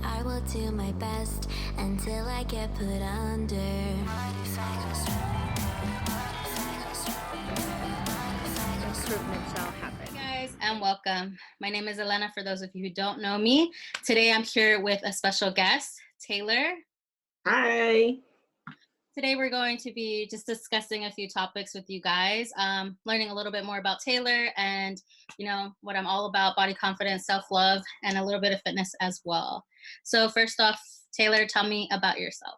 I will do my best until I get put under. Improvement shall happen. Hey guys, and welcome. My name is Elena, for those of you who don't know me. Today I'm here with a special guest, Taylor. Hi. Today we're going to be just discussing a few topics with you guys, learning a little bit more about Taylor and, what I'm all about, body confidence, self-love, and a little bit of fitness as well. So first off, Taylor, tell me about yourself.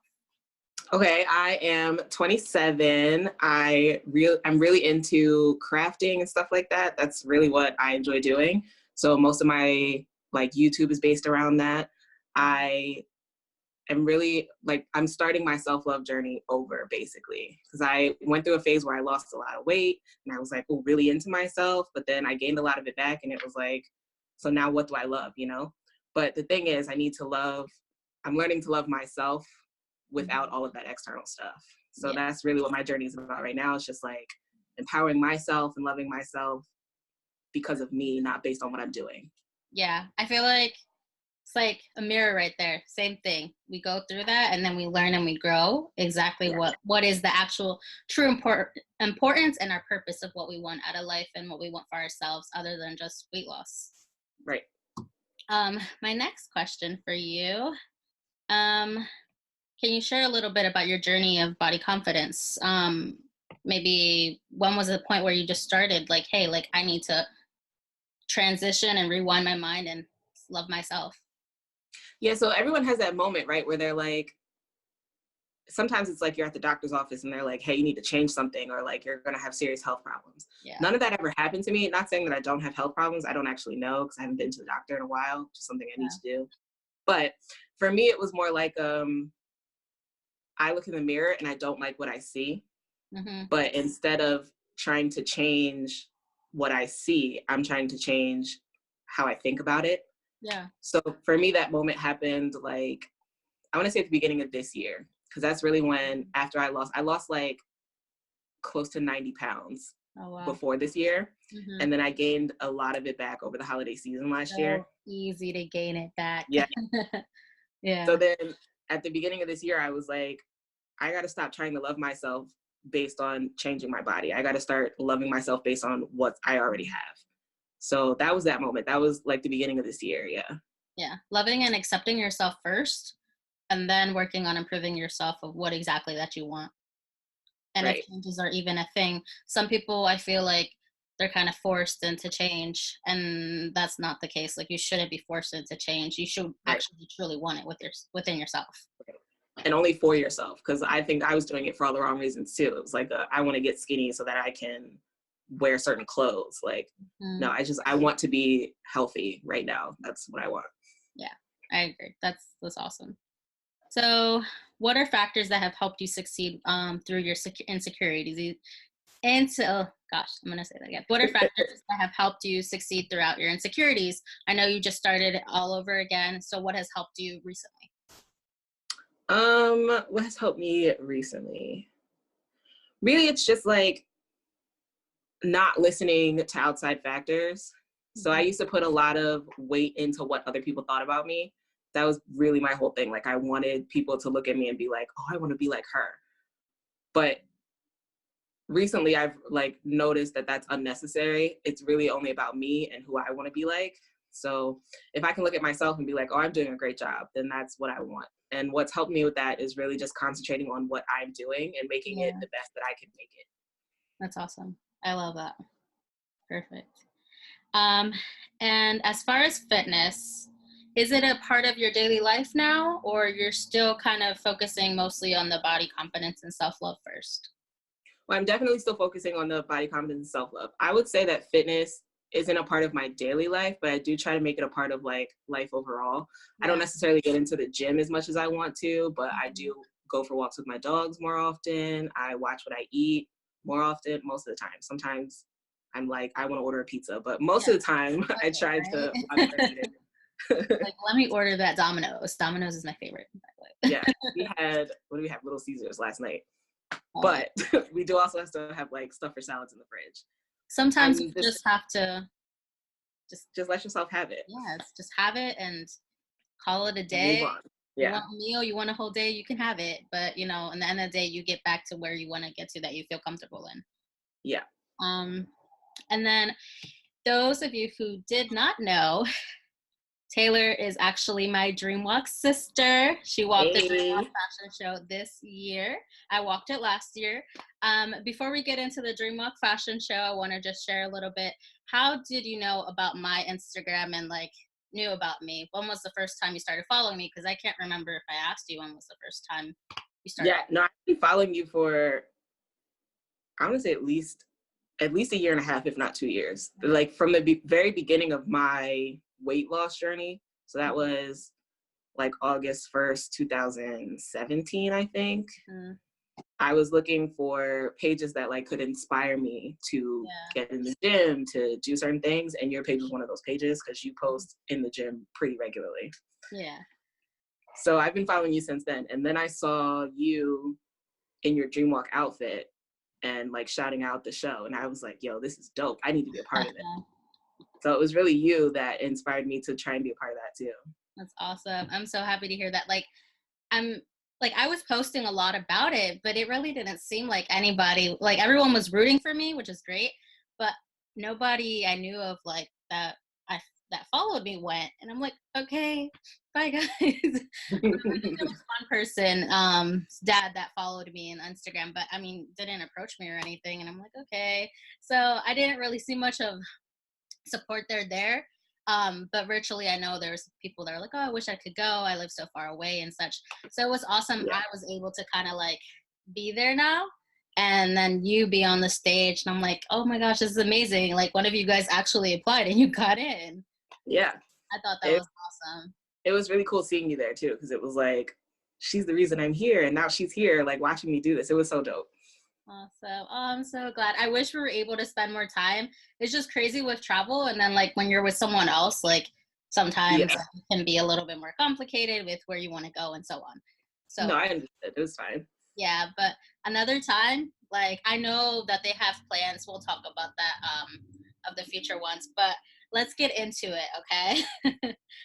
Okay, I am 27. I'm really into crafting and stuff like that. That's really what I enjoy doing. So most of my YouTube is based around that. I am really I'm starting my self-love journey over, basically, because I went through a phase where I lost a lot of weight and I was really into myself, but then I gained a lot of it back and it was so now what do I love, But the thing is, I'm learning to love myself without all of that external stuff. So That's really what my journey is about right now. It's just empowering myself and loving myself because of me, not based on what I'm doing. Yeah, I feel like it's like a mirror right there. Same thing. We go through that and then we learn and we grow exactly what is the actual true importance and our purpose of what we want out of life and what we want for ourselves other than just weight loss. Right. My next question for you, can you share a little bit about your journey of body confidence? Maybe when was the point where you just started hey, I need to transition and rewind my mind and love myself? Yeah, so everyone has that moment, right, where they're sometimes it's you're at the doctor's office and they're hey, you need to change something, or you're going to have serious health problems. Yeah. None of that ever happened to me. Not saying that I don't have health problems. I don't actually know because I haven't been to the doctor in a while, just something I need to do. But for me, it was more I look in the mirror and I don't like what I see. Mm-hmm. But instead of trying to change what I see, I'm trying to change how I think about it. Yeah. So for me, that moment happened I want to say at the beginning of this year, because that's really when, after I lost close to 90 pounds before this year. Mm-hmm. And then I gained a lot of it back over the holiday season last year. Easy to gain it back. Yeah. Yeah. So then at the beginning of this year, I was I got to stop trying to love myself based on changing my body. I got to start loving myself based on what I already have. So that was that moment. That was the beginning of this year. Yeah. Yeah. Loving and accepting yourself first, and then working on improving yourself of what exactly that you want. And if changes are even a thing, some people, I feel they're kind of forced into change, and that's not the case. You shouldn't be forced into change. You should actually truly want it within yourself. Right. And only for yourself, because I think I was doing it for all the wrong reasons too. It was I want to get skinny so that I can wear certain clothes. No, I want to be healthy right now. That's what I want. Yeah, I agree. That's awesome. So what are factors that have helped you succeed through your insecurities? I'm going to say that again. What are factors that have helped you succeed throughout your insecurities? I know you just started it all over again. So what has helped you recently? What has helped me recently? Really, it's just not listening to outside factors. So I used to put a lot of weight into what other people thought about me. That was really my whole thing. I wanted people to look at me and be oh, I want to be like her. But recently I've noticed that that's unnecessary. It's really only about me and who I want to be like. So if I can look at myself and be oh, I'm doing a great job, then that's what I want. And what's helped me with that is really just concentrating on what I'm doing and making it the best that I can make it. That's awesome. I love that. Perfect. And as far as fitness, is it a part of your daily life now, or you're still kind of focusing mostly on the body confidence and self-love first? Well, I'm definitely still focusing on the body confidence and self-love. I would say that fitness isn't a part of my daily life, but I do try to make it a part of life overall. Yeah. I don't necessarily get into the gym as much as I want to, but I do go for walks with my dogs more often. I watch what I eat more often, most of the time. Sometimes I'm I want to order a pizza, but most of the time I try to watch what I eat. Let me order that Domino's. Domino's is my favorite, by the way. Yeah, we had Little Caesars last night, but we do also have to have stuff for salads in the fridge. Sometimes you just have to just let yourself have it. Yes, just have it and call it a Move day. on. You Yeah. want a meal, you want a whole day, you can have it. But, you know, in the end of the day, you get back to where you want to get to that you feel comfortable in. Yeah. And then those of you who did not know, Taylor is actually my Dreamwalk sister. She walked the Dreamwalk Hey. fashion show this year. I walked it last year. Before we get into the Dreamwalk fashion show, I want to just share a little bit. How did you know about my Instagram and like knew about me? When was the first time you started following me? Because I can't remember if I asked you when was the first time you started. Yeah, no, I've been following you for, I want to say at least a year and a half, if not 2 years. Like from the very beginning of my weight loss journey. So that was like August 1st, 2017, I think. Mm. I was looking for pages that like could inspire me to get in the gym, to do certain things. And your page was one of those pages because you post in the gym pretty regularly. Yeah. So I've been following you since then. And then I saw you in your Dreamwalk outfit and like shouting out the show. And I was like, yo, this is dope. I need to be a part of it. So it was really you that inspired me to try and be a part of that too. That's awesome. I'm so happy to hear that. Like, I was posting a lot about it, but it really didn't seem like anybody, like everyone was rooting for me, which is great, but nobody I knew of like that that followed me went. And I'm like, okay, bye guys. I think there was one person, dad that followed me on Instagram, but I mean, didn't approach me or anything. And I'm like, okay. So I didn't really see much of support there. But virtually I know there's people that are like, oh, I wish I could go, I live so far away and such. So it was awesome. I was able to kind of like be there now, and then you be on the stage, and I'm like, oh my gosh, this is amazing. Like one of you guys actually applied and you got in. Yeah, I thought that was awesome. It was really cool seeing you there too, because it was like, she's the reason I'm here, and now she's here like watching me do this. It was so dope. Awesome. Oh, I'm so glad. I wish we were able to spend more time. It's just crazy with travel, and then like when you're with someone else, like sometimes it can be a little bit more complicated with where you want to go and so on. So no, I understood. It was fine. Yeah, but another time, like I know that they have plans. We'll talk about that of the future ones, but let's get into it, okay?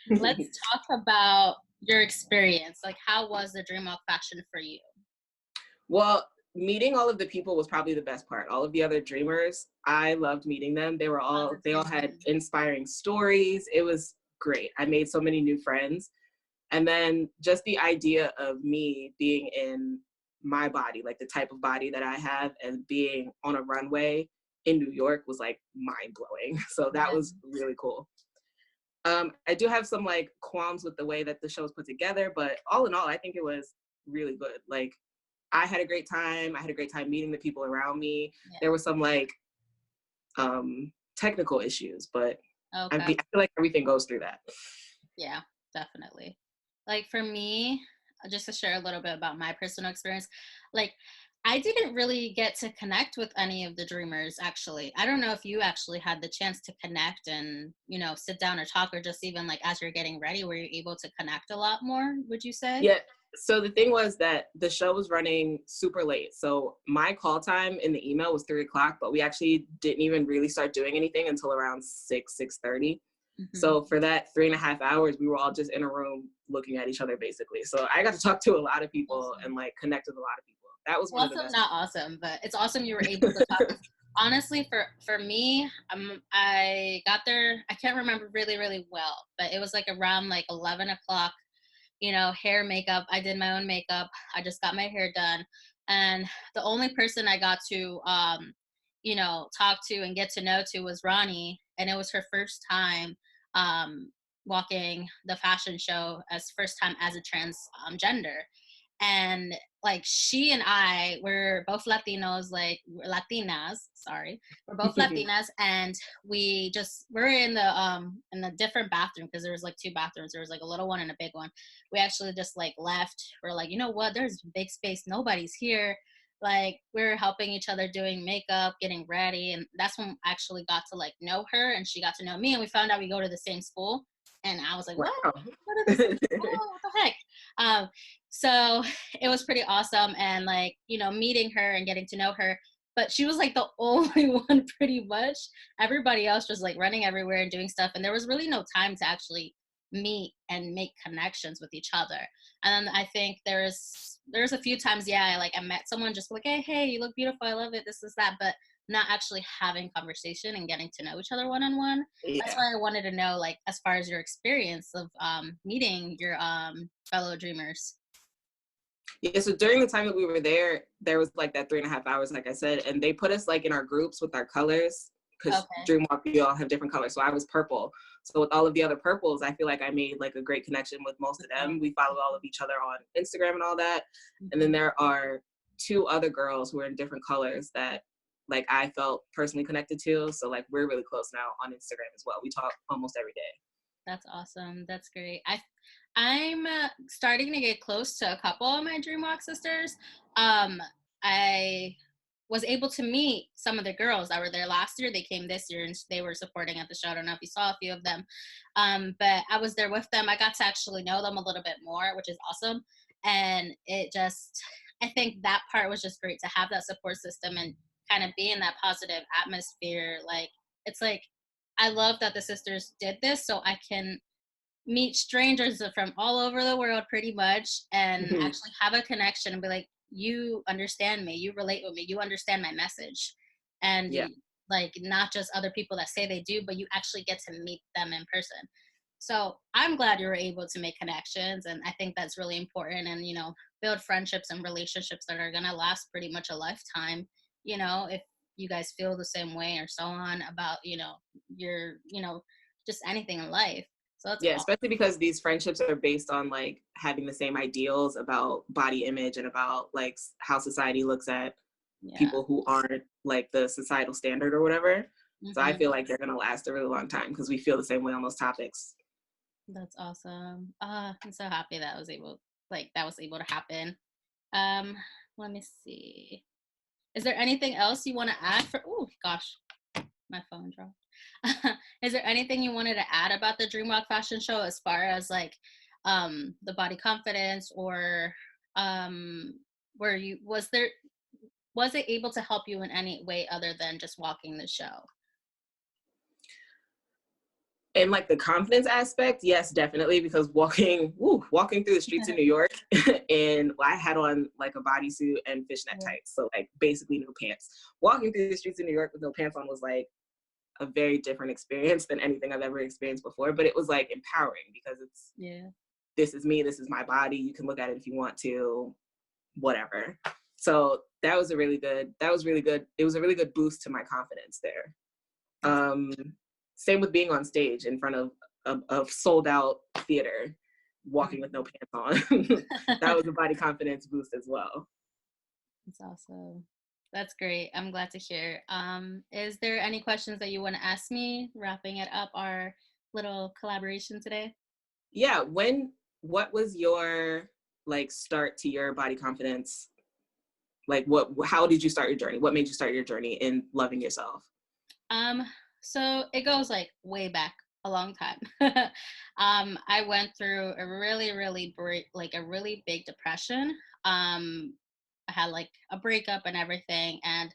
Let's talk about your experience. Like, how was the Dreamwalk fashion for you? Well, meeting all of the people was probably the best part. All of the other dreamers, I loved meeting them. They all had inspiring stories. It was great. I made so many new friends. And then just the idea of me being in my body, like the type of body that I have, and being on a runway in New York was like mind blowing. So that was really cool. I do have some like qualms with the way that the show was put together, but all in all, I think it was really good. Like I had a great time. I had a great time meeting the people around me. There were some like technical issues, but I feel like everything goes through that. Yeah, definitely. Like for me, just to share a little bit about my personal experience, like I didn't really get to connect with any of the dreamers, actually. I don't know if you actually had the chance to connect and, you know, sit down or talk, or just even like as you're getting ready, were you able to connect a lot more, would you say? Yeah. So the thing was that the show was running super late. So my call time in the email was 3:00, but we actually didn't even really start doing anything until around 6:30. So for that 3.5 hours, we were all just in a room looking at each other, basically. So I got to talk to a lot of people and like connect with a lot of people. That was one of the best. Not awesome, but it's awesome you were able to talk. Honestly, for me, I got there. I can't remember really well, but it was like around like 11 o'clock. You know, hair, makeup. I did my own makeup. I just got my hair done, and the only person I got to, you know, talk to and get to know to was Ronnie, and it was her first time walking the fashion show, as first time as a trans gender. And like she and I were both Latinos, like Latinas, sorry. We're both Latinas, and we're in the different bathroom, because there was like 2 bathrooms. There was like a little one and a big one. We actually just like left. We're like, you know what, there's big space, nobody's here. Like we're helping each other, doing makeup, getting ready, and that's when I actually got to like know her, and she got to know me, and we found out we go to the same school. And I was like, what? Wow. What the heck? So it was pretty awesome. And like, you know, meeting her and getting to know her. But she was like the only one pretty much. Everybody else was like running everywhere and doing stuff. And there was really no time to actually meet and make connections with each other. And then I think there's a few times, I met someone just like, hey, you look beautiful, I love it, this is that, but not actually having conversation and getting to know each other one-on-one. That's Yeah. why I wanted to know, like, as far as your experience of meeting your fellow dreamers. Yeah, so during the time that we were there was like that 3.5 hours, like I said, and they put us like in our groups with our colors, because Okay. Dreamwalk, we all have different colors. So I was purple. So with all of the other purples, I feel like I made like a great connection with most of them. We follow all of each other on Instagram and all that. And then there are 2 other girls who are in different colors that like I felt personally connected to. So like we're really close now on Instagram as well. We talk almost every day. That's awesome. That's great. I'm starting to get close to a couple of my Dreamwalk sisters. I was able to meet some of the girls that were there last year. They came this year and they were supporting at the show. I don't know if you saw a few of them, but I was there with them. I got to actually know them a little bit more, which is awesome. And I think that part was just great to have that support system and kind of be in that positive atmosphere. Like, it's like, I love that the sisters did this so I can meet strangers from all over the world pretty much and actually have a connection and be like, you understand me, you relate with me, you understand my message. And Yeah. like, not just other people that say they do, but you actually get to meet them in person. So I'm glad you were able to make connections, and I think that's really important, and build friendships and relationships that are going to last pretty much a lifetime, if you guys feel the same way or so on about your just anything in life. So that's Yeah, awesome. especially because these friendships are based on like having the same ideals about body image and about like how society looks at Yeah. people who aren't like the societal standard or whatever. So I Hmm. feel like they're gonna last a really long time because we feel the same way on those topics. That's awesome. I'm so happy that was able to happen. Um, Let me see. Is there anything else you want to add for? Oh gosh, my phone dropped. Is there anything you wanted to add about the Dreamwalk fashion show as far as like the body confidence, or were you was it able to help you in any way other than just walking the show? And like the confidence aspect, yes, definitely, because walking through the streets of New York and I had on like a bodysuit and fishnet Yeah. tights, so like basically no pants. Walking through the streets of New York with no pants on was like a very different experience than anything I've ever experienced before, but it was like empowering because it's Yeah. this is me, this is my body, you can look at it if you want to, whatever. So that was really good. It was a really good boost to my confidence there. Same with being on stage in front of a sold out theater, walking with no pants on. That was a body confidence boost as well. That's awesome. That's great. I'm glad to hear. Is there any questions that you want to ask me, wrapping it up our little collaboration today? Yeah, what was your like start to your body confidence? Like how did you start your journey? What made you start your journey in loving yourself? Um, so it goes like way back a long time. I went through a really, really a really big depression. I had like a breakup and everything, and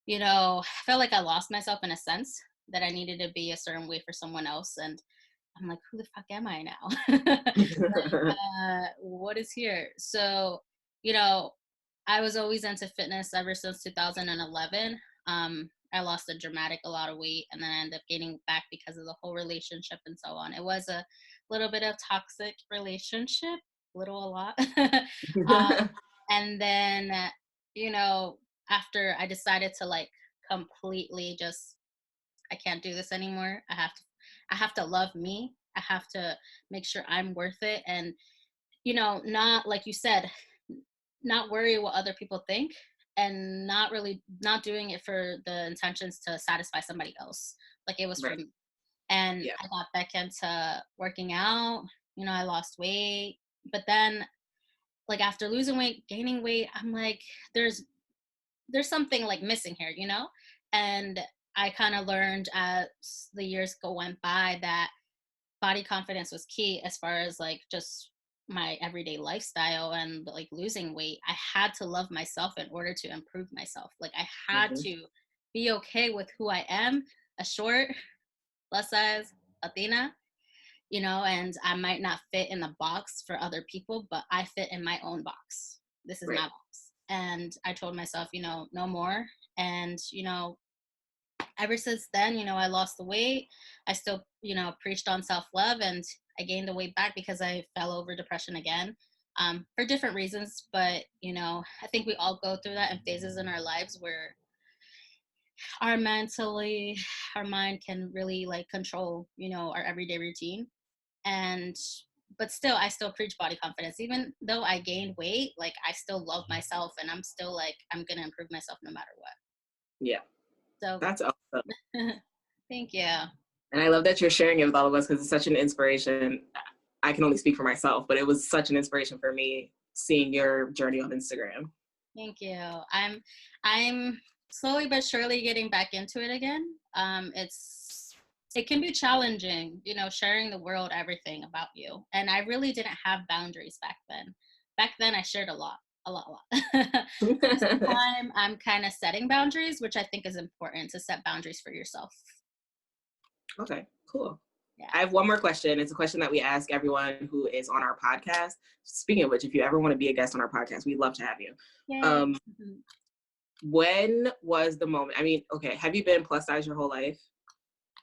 I felt like I lost myself in a sense that I needed to be a certain way for someone else, and I'm like, who the fuck am I now? What is here? So, I was always into fitness ever since 2011. I lost a lot of weight, and then I ended up gaining back because of the whole relationship and so on. It was a little bit of toxic relationship, a lot. And then, after I decided to like completely just, I can't do this anymore. I have to love me. I have to make sure I'm worth it, and not, like you said, not worry what other people think, and not doing it for the intentions to satisfy somebody else. Like, it was for Right. me. And Yeah. I got back into working out. I lost weight, but then like after losing weight, gaining weight, I'm like, there's something like missing here, And I kind of learned as the years went by that body confidence was key as far as like just my everyday lifestyle and like losing weight. I had to love myself in order to improve myself. Like, I had Mhm. to be okay with who I am, a short, plus size Latina, you know, and I might not fit in the box for other people, but I fit in my own box. This is my box. And I told myself, you know, no more. And, you know, ever since then, you know, I lost the weight. I still, you know, preached on self-love, and I gained the weight back because I fell over depression again, for different reasons. But, you know, I think we all go through that in phases in our lives where our our mind can really like control, you know, our everyday routine. And, but still, I still preach body confidence. Even though I gained weight, like I still love myself, and I'm still like, I'm going to improve myself no matter what. Yeah. So That's awesome. thank you. And I love that you're sharing it with all of us, because it's such an inspiration. I can only speak for myself, but it was such an inspiration for me seeing your journey on Instagram. Thank you. I'm slowly but surely getting back into it again. It can be challenging, you know, sharing the world everything about you. And I really didn't have boundaries back then. Back then I shared a lot. This time I'm kind of setting boundaries, which I think is important, to set boundaries for yourself. Okay, cool. Yeah. I have one more question. It's a question that we ask everyone who is on our podcast. Speaking of which, if you ever want to be a guest on our podcast, we'd love to have you. When was the moment? I mean, okay, have you been plus size your whole life?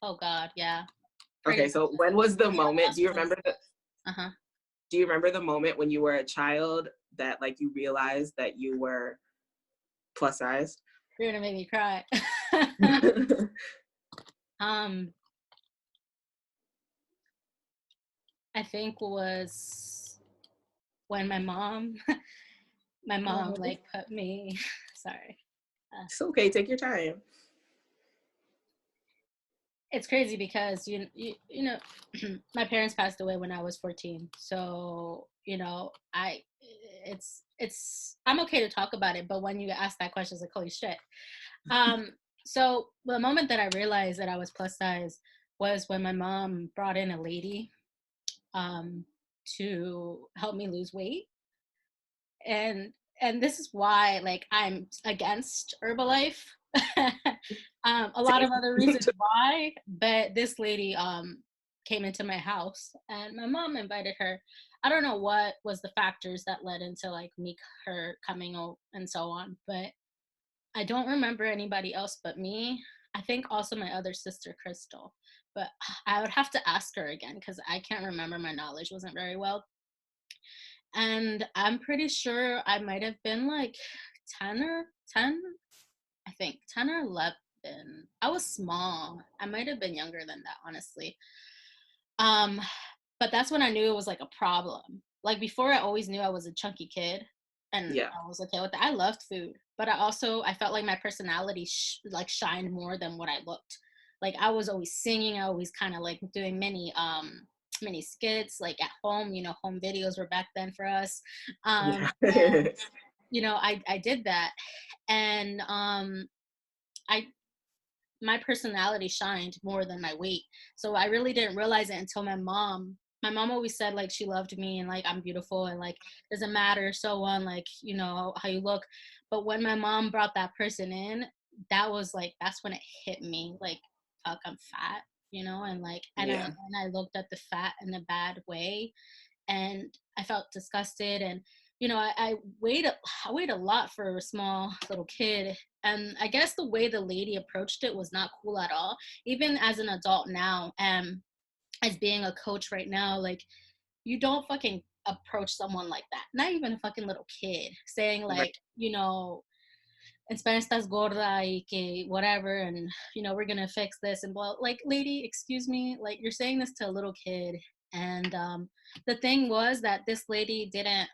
Oh God, yeah. Okay, so when was the moment? Do you remember Do you remember the moment when you were a child that like you realized that you were plus sized? You're gonna make me cry. I think was when my mom like put me, sorry. It's okay, take your time. It's crazy because you know my parents passed away when I was 14. So, you know, it's I'm okay to talk about it, but when you ask that question, it's like, holy shit. So the moment that I realized that I was plus size was when my mom brought in a lady to help me lose weight. And this is why like I'm against Herbalife. A lot of other reasons why, but this lady came into my house, and my mom invited her. I don't know what was the factors that led into like her coming out and so on, but I don't remember anybody else but me. I think also my other sister Crystal, but I would have to ask her again because I can't remember. My knowledge wasn't very well. And I'm pretty sure I might have been like 10, I think 10 or 11. I was small. I might have been younger than that, honestly. But that's when I knew it was like a problem. Like before, I always knew I was a chunky kid, and I was okay with that. I loved food, but I felt like my personality like shined more than what I looked. Like I was always singing. I always kind of like doing many skits like at home. You know, home videos were back then for us. And, you know, I did that, and my personality shined more than my weight. So I really didn't realize it until my mom always said like she loved me and like I'm beautiful and like doesn't matter so on, like, you know, how you look. But when my mom brought that person in, that's when it hit me like, fuck, I'm fat, you know. And like and I looked at the fat in a bad way, and I felt disgusted. And you know, I weighed a lot for a small little kid. And I guess the way the lady approached it was not cool at all. Even as an adult now, as being a coach right now, like, you don't fucking approach someone like that. Not even a fucking little kid saying like, you know, en Spanish estás gorda y que whatever, and you know, we're gonna fix this and blah. Like, lady, excuse me, like you're saying this to a little kid. And the thing was that this lady didn't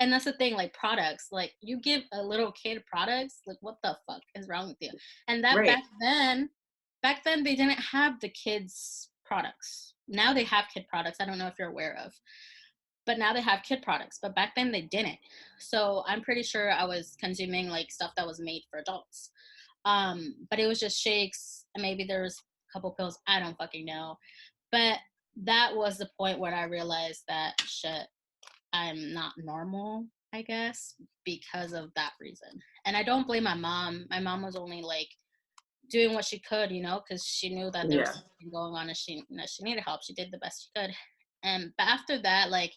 and that's the thing, like products, like you give a little kid products, like what the fuck is wrong with you? And that back then they didn't have the kids products. Now they have kid products. I don't know if you're aware of, but now they have kid products, but back then they didn't. So I'm pretty sure I was consuming like stuff that was made for adults. But it was just shakes, and maybe there was a couple pills, I don't fucking know. But that was the point where I realized that shit, I'm not normal, I guess, because of that reason. And I don't blame my mom. My mom was only like doing what she could, you know, because she knew that there was Yeah. something going on and she needed help. She did the best she could. And but after that, like,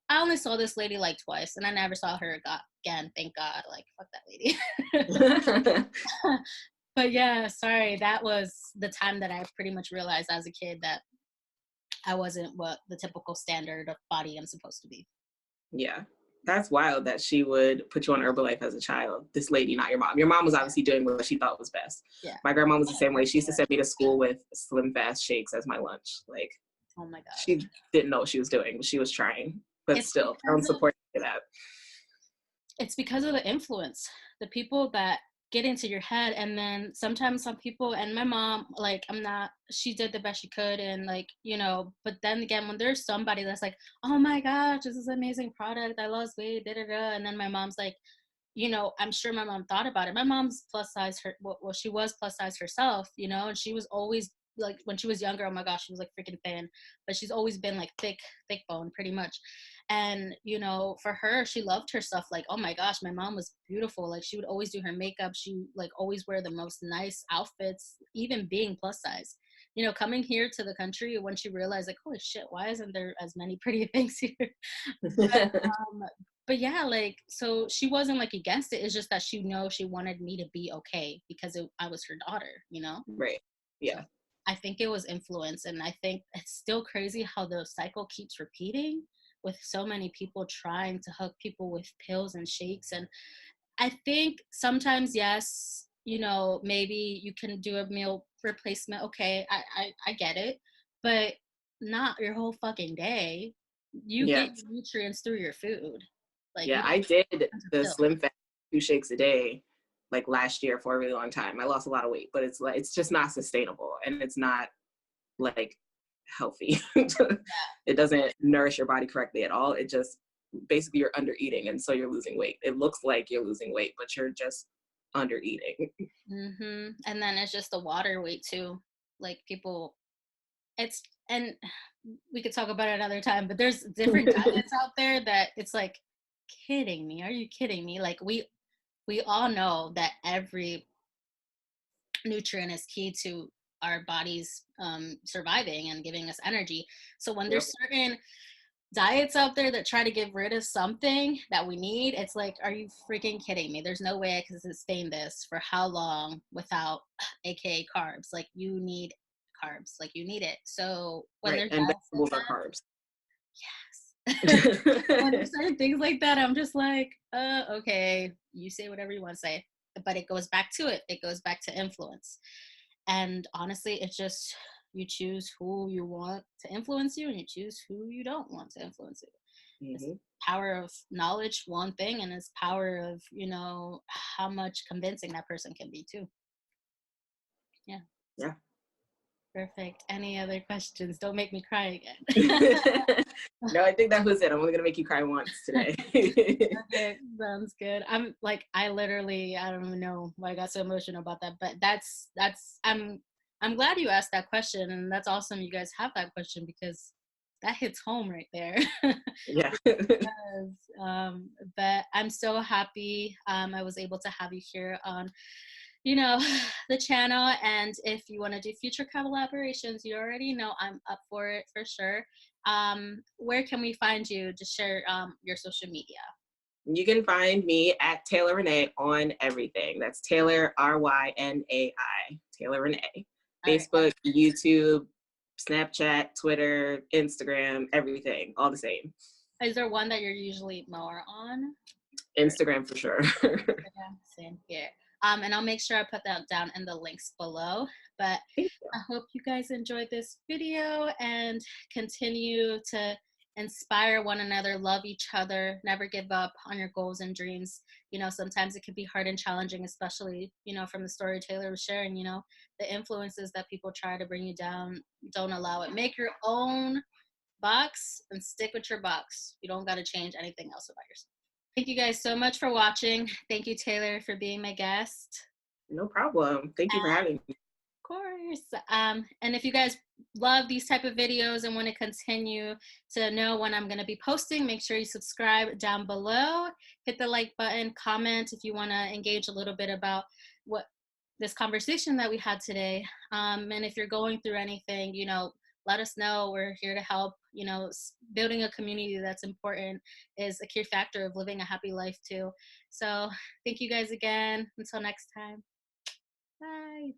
I only saw this lady like twice, and I never saw her again. Thank God. Like, fuck that lady. But yeah, sorry. That was the time that I pretty much realized as a kid that I wasn't what the typical standard of body I'm supposed to be. Yeah. That's wild that she would put you on Herbalife as a child. This lady, not your mom. Your mom was obviously doing what she thought was best. Yeah. My grandma was the same way. She used to send me to school with Slim Fast shakes as my lunch. Like, Oh my God. she didn't know what she was doing, but she was trying. But It's still, I don't support that. It's because of the influence, the people that get into your head. And then sometimes some people, and my mom, like, she did the best she could, and like, you know, but then again, when there's somebody that's like, oh my gosh, this is an amazing product, I lost weight, da da da, and then my mom's like, you know, I'm sure my mom thought about it. My mom's plus size, well, she was plus size herself, you know, and she was always like, when she was younger, oh my gosh, she was like freaking thin, but she's always been like thick bone pretty much. And, you know, for her, she loved herself. Like, oh my gosh, my mom was beautiful. Like, she would always do her makeup. She like always wear the most nice outfits, even being plus size. You know, coming here to the country, when she realized, like, holy shit, why isn't there as many pretty things here? But yeah, like, so she wasn't like against it. It's just that she wanted me to be okay because I was her daughter, you know? Right. Yeah. So I think it was influence. And I think it's still crazy how the cycle keeps repeating with so many people trying to hook people with pills and shakes. And I think sometimes, yes, you know, maybe you can do a meal replacement. Okay, I get it, but not your whole fucking day. You Yeah. get your nutrients through your food. Like, Yeah, you I did the pill. Slim Fast 2 shakes a day like last year for a really long time. I lost a lot of weight, but it's like, it's just not sustainable, and it's not like healthy. It doesn't nourish your body correctly at all. It just basically, you're under eating, and so you're losing weight. It looks like you're losing weight, but you're just under eating. And then it's just the water weight too. Like, people, it's, and we could talk about it another time, but there's different diets out there that it's like, kidding me? Are you kidding me? Like, we all know that every nutrient is key to our bodies surviving and giving us energy. So when there's certain diets out there that try to get rid of something that we need, it's like, are you freaking kidding me? There's no way I can sustain this for how long without aka carbs. Like, you need carbs, like, you need it. So when there's And diets vegetables like are carbs. that, yes. When there's certain things like that, I'm just like, okay, you say whatever you want to say. But it goes back to it. It goes back to influence. And honestly, it's just, you choose who you want to influence you, and you choose who you don't want to influence you. It's power of knowledge, one thing, and it's power of, you know, how much convincing that person can be too. Yeah. Perfect. Any other questions? Don't make me cry again. No, I think that was it. I'm only gonna make you cry once today. Okay, sounds good. I'm like, I don't even know why I got so emotional about that, but that's I'm glad you asked that question, and that's awesome you guys have that question, because that hits home right there. Yeah. Because, but I'm so happy I was able to have you here on, you know, the channel. And if you want to do future collaborations, you already know I'm up for it for sure. Where can we find you? Just share your social media. You can find me at Taylorrani on everything. That's Taylor, RYNAI, Taylorrani. Facebook, YouTube, Snapchat, Twitter, Instagram, everything, all the same. Is there one that you're usually more on? Instagram for sure. Same here. And I'll make sure I put that down in the links below. But I hope you guys enjoyed this video and continue to inspire one another, love each other, never give up on your goals and dreams. You know, sometimes it can be hard and challenging, especially, you know, from the story Taylor was sharing, you know, the influences that people try to bring you down, don't allow it. Make your own box and stick with your box. You don't got to change anything else about yourself. Thank you guys so much for watching. Thank you, Taylor, for being my guest. No problem. Thank you for having me. Of course. And if you guys love these type of videos and want to continue to know when I'm going to be posting, make sure you subscribe down below. Hit the like button, comment if you want to engage a little bit about what this conversation that we had today. And if you're going through anything, let us know. We're here to help. Building a community that's important is a key factor of living a happy life too. So thank you guys again. Until next time. Bye.